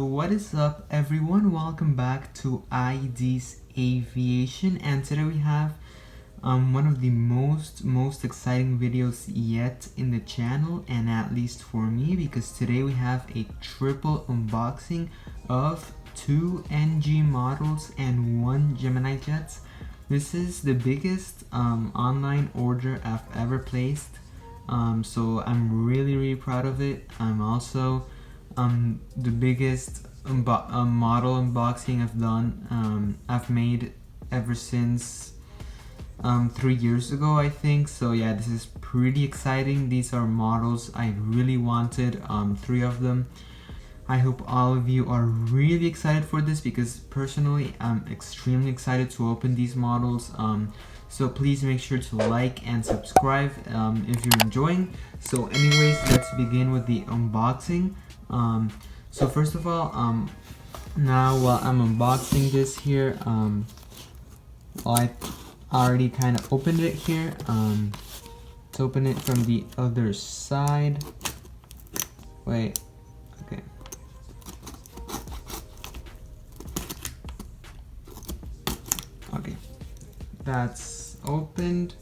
what is up everyone, welcome back to ID's Aviation, and today we have one of the most exciting videos yet in the channel, and at least for me, because today we have a triple unboxing of 2 NG models and 1 Gemini jet. This is the biggest online order I've ever placed, so I'm really proud of it. I'm also the biggest model unboxing I've done, I've made ever since 3 years ago, I think. So yeah, this is pretty exciting. These are models I really wanted, 3 of them. I hope all of you are really excited for this, because personally I'm extremely excited to open these models. So please make sure to like and subscribe if you're enjoying. So anyways, let's begin with the unboxing. So first of all, now while I'm unboxing this here, I already kind of opened it here. Let's open it from the other side. Wait, okay. Okay, that's opened.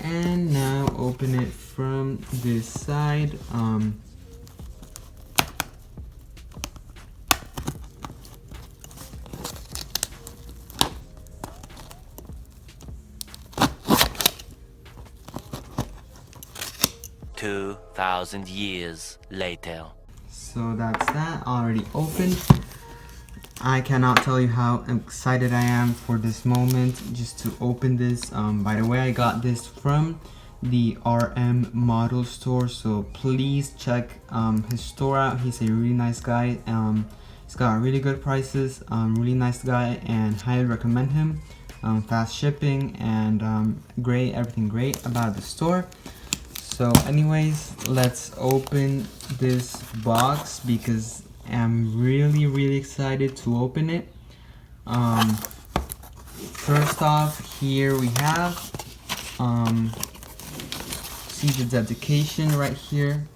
And now open it from this side. $2,000 years later. So that's that, already opened. I cannot tell you how excited I am for this moment just to open this. By the way, I got this from the RM model store, so please check his store out. He's a really nice guy. He's got really good prices, really nice guy, and highly recommend him. Fast shipping and everything great about the store. So anyways, let's open this box because I'm really excited to open it. First off, here we have see the dedication right here.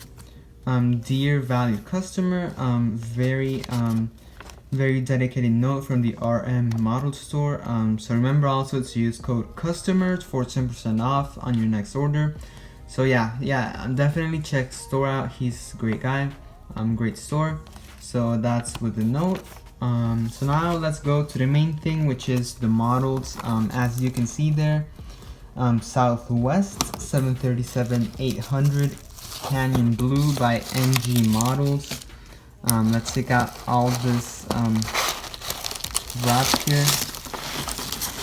Dear valued customer, very dedicated note from the RM model store. So remember also to use code CUSTOMER for 10% off on your next order. So yeah, definitely check store out. He's a great guy, great store. So that's with the note. So now let's go to the main thing, which is the models. As you can see there, Southwest 737-800 Canyon Blue by NG Models. Let's take out all this wrap here.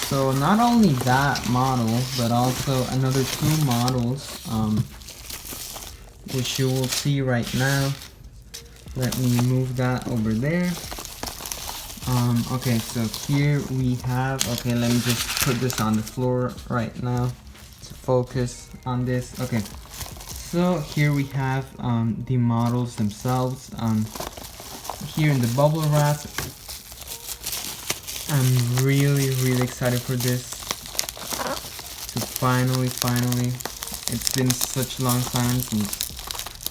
So not only that model, but also another 2 models, which you will see right now. Let me move that over there. Okay, so here we have, okay, let me just put this on the floor right now to focus on this. Okay, so here we have the models themselves. Here in the bubble wrap, I'm really excited for this to finally, it's been such a long time since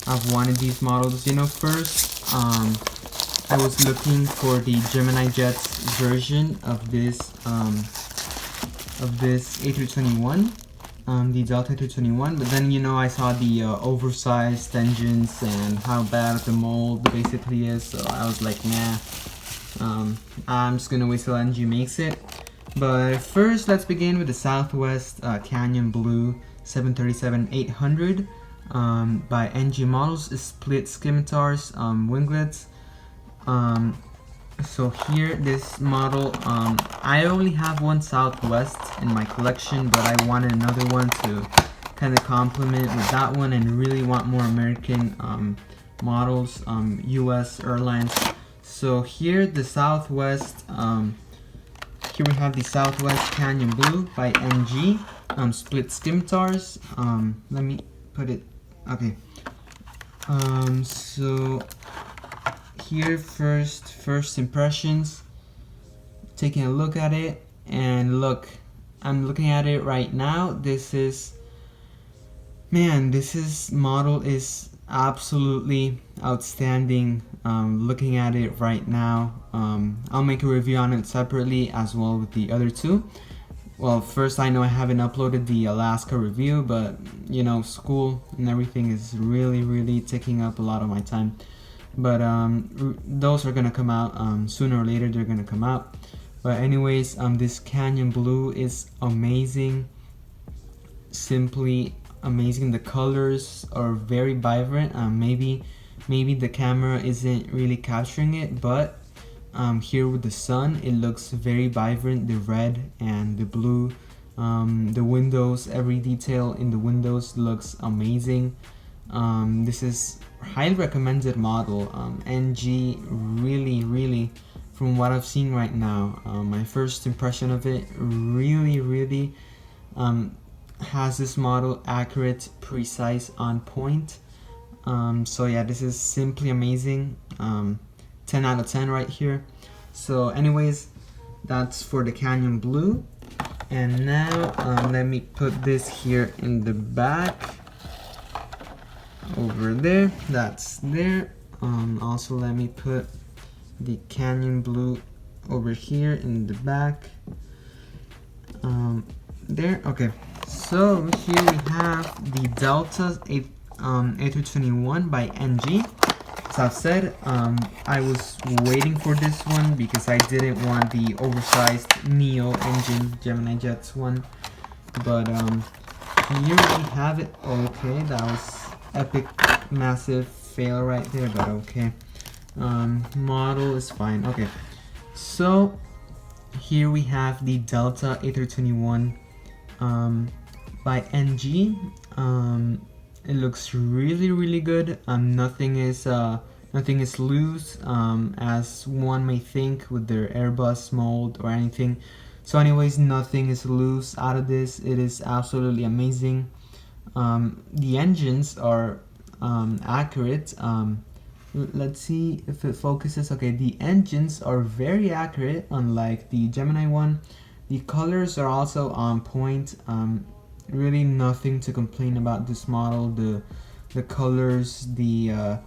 I've wanted these models. You know, first I was looking for the Gemini Jets version of this A321, the Delta A321, but then, you know, I saw the oversized engines and how bad the mold basically is, so I was like, nah, I'm just gonna wait till NG makes it. But first, let's begin with the Southwest Canyon Blue 737-800 by NG Models, split scimitars, winglets. So here, this model, I only have one Southwest in my collection, but I wanted another one to kind of complement with that one, and really want more American models, US airlines. So here the Southwest, here we have the Southwest Canyon Blue by NG, split scimitars. Let me put it, okay. So here first impressions, taking a look at it, and look, I'm looking at it right now. This model is absolutely outstanding. looking at it right now. I'll make a review on it separately as well with the other two. Well, first, I know I haven't uploaded the Alaska review, but you know, school and everything is really taking up a lot of my time. But those are gonna come out sooner or later. They're gonna come out. But anyways, this Canyon Blue is amazing. Simply amazing. The colors are very vibrant. Maybe the camera isn't really capturing it, but here with the sun, it looks very vibrant. The red and the blue, the windows, every detail in the windows looks amazing. This is highly recommended model. NG really, from what I've seen right now, my first impression of it really has this model accurate, precise, on point. So yeah, this is simply amazing. 10 out of 10 right here. So anyways, that's for the Canyon Blue. And now let me put this here in the back over there. That's there. Also let me put the Canyon Blue over here in the back. There. Okay, so here we have the Delta A321 by NG. As I've said, I was waiting for this one because I didn't want the oversized Neo engine Gemini Jets one. But here we have it. Okay, that was epic, massive fail right there, but okay. Model is fine. Okay, so here we have the Delta A321 by NG. It looks really good. Nothing is loose, as one may think with their Airbus mold or anything. So anyways, nothing is loose out of this. It is absolutely amazing. The engines are accurate. Let's see if it focuses. Okay, the engines are very accurate, unlike the Gemini one. The colors are also on point. Really nothing to complain about this model. The colors, the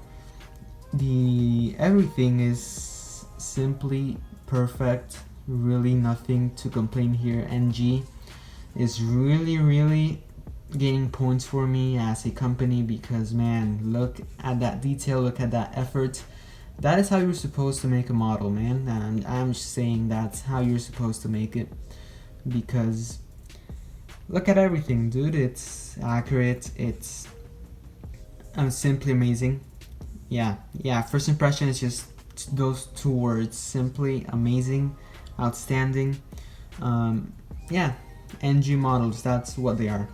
everything is simply perfect. Really nothing to complain here. NG is really gaining points for me as a company, because man, look at that detail, look at that effort. That is how you're supposed to make a model, man. And I'm just saying that's how you're supposed to make it, because look at everything, dude. It's accurate. It's simply amazing. Yeah. First impression is just those two words: simply amazing, outstanding. Yeah, NG models. That's what they are.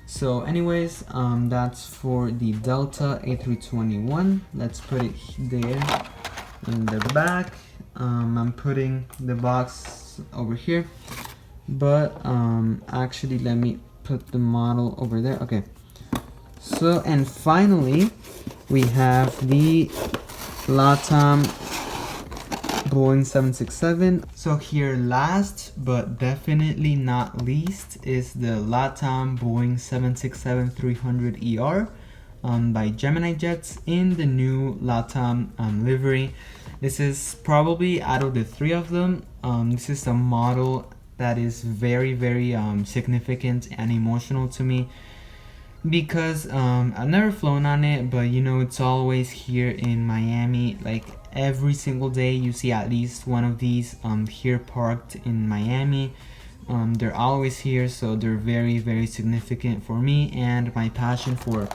So, anyways, that's for the Delta A321. Let's put it there in the back. I'm putting the box over here. But actually, let me put the model over there. Okay, so and finally we have the LATAM Boeing 767. So here, last but definitely not least, is the LATAM Boeing 767-300ER by Gemini Jets in the new LATAM livery. This is probably, out of the three of them, this is the model that is very significant and emotional to me, because I've never flown on it, but you know, it's always here in Miami. Like every single day you see at least one of these here parked in Miami. They're always here, so they're very significant for me and my passion for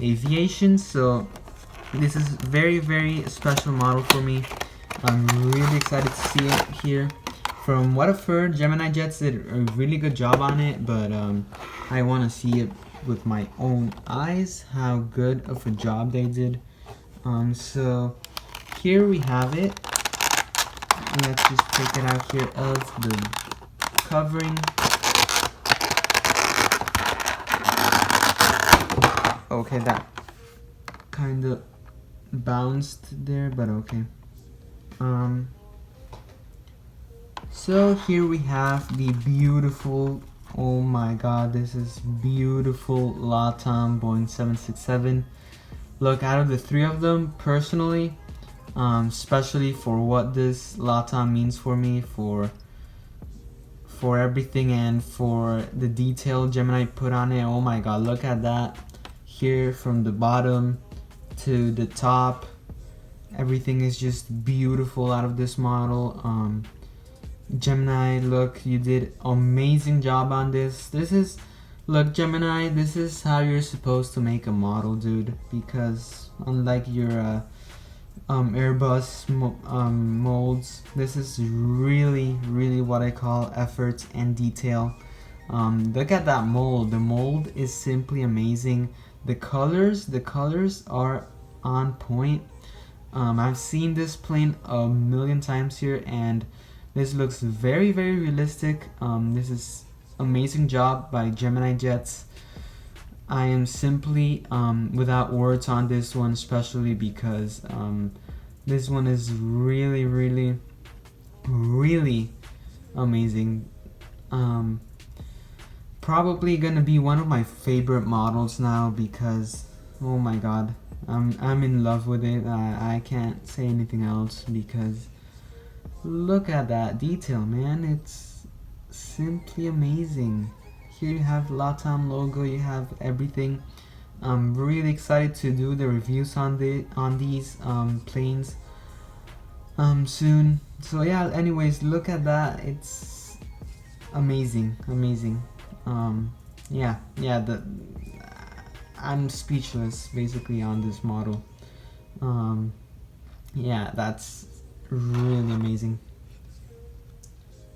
aviation. So this is very special model for me. I'm really excited to see it here. From what I've heard, Gemini Jets did a really good job on it, but I want to see it with my own eyes, how good of a job they did. So here we have it. Let's just take it out here of the covering. Okay, that kind of bounced there, but okay. So here we have the beautiful, oh my god, this is beautiful LATAM Boeing 767. Look, out of the three of them, personally, especially for what this LATAM means for me, for everything, and for the detail Gemini put on it. Oh my god, look at that. Here from the bottom to the top, everything is just beautiful out of this model. Gemini, look, you did amazing job on this. Look, Gemini, this is how you're supposed to make a model, dude, because unlike your Airbus molds, this is really what I call effort and detail. Look at that mold. The mold is simply amazing. The colors are on point. I've seen this plane a million times here, and this looks very realistic. This is amazing job by Gemini Jets. I am simply without words on this one, especially because this one is really amazing. Probably gonna be one of my favorite models now because, oh my god, I'm in love with it. I can't say anything else because look at that detail, man. It's simply amazing. Here you have LATAM logo, you have everything. I'm really excited to do the reviews on these planes soon. So yeah, anyways, look at that. It's amazing. I'm speechless basically on this model. Yeah, that's really amazing.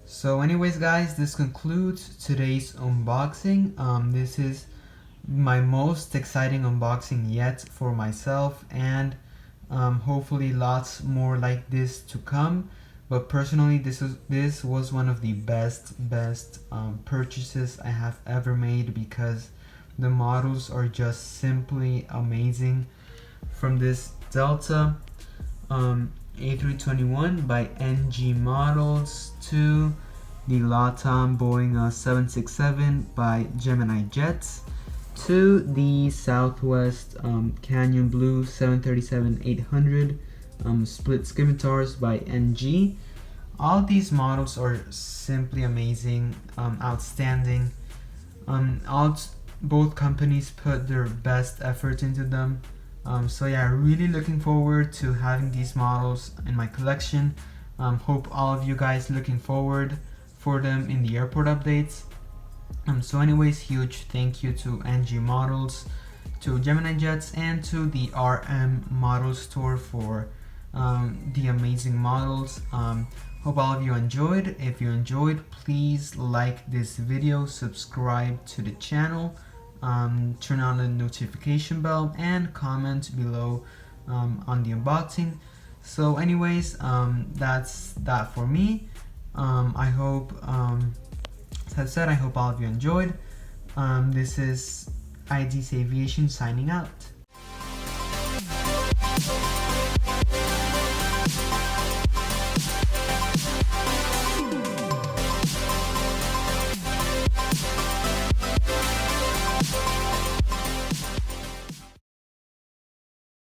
So anyways guys, this concludes today's unboxing. This is my most exciting unboxing yet for myself, and hopefully lots more like this to come. But personally, this was one of the best purchases I have ever made because the models are just simply amazing. From this Delta A321 by NG Models to the LATAM Boeing 767 by Gemini Jets to the Southwest Canyon Blue 737-800 split scimitars by NG. All these models are simply amazing, outstanding. Both companies put their best effort into them. So yeah, really looking forward to having these models in my collection. Hope all of you guys looking forward for them in the airport updates. So anyways, huge thank you to NG Models, to Gemini Jets, and to the RM Model Store for the amazing models. Hope all of you enjoyed. If you enjoyed, please like this video, subscribe to the channel, turn on the notification bell, and comment below on the unboxing. So anyways, that's that for me. I hope, as I said, I hope all of you enjoyed. This is ID's Aviation signing out.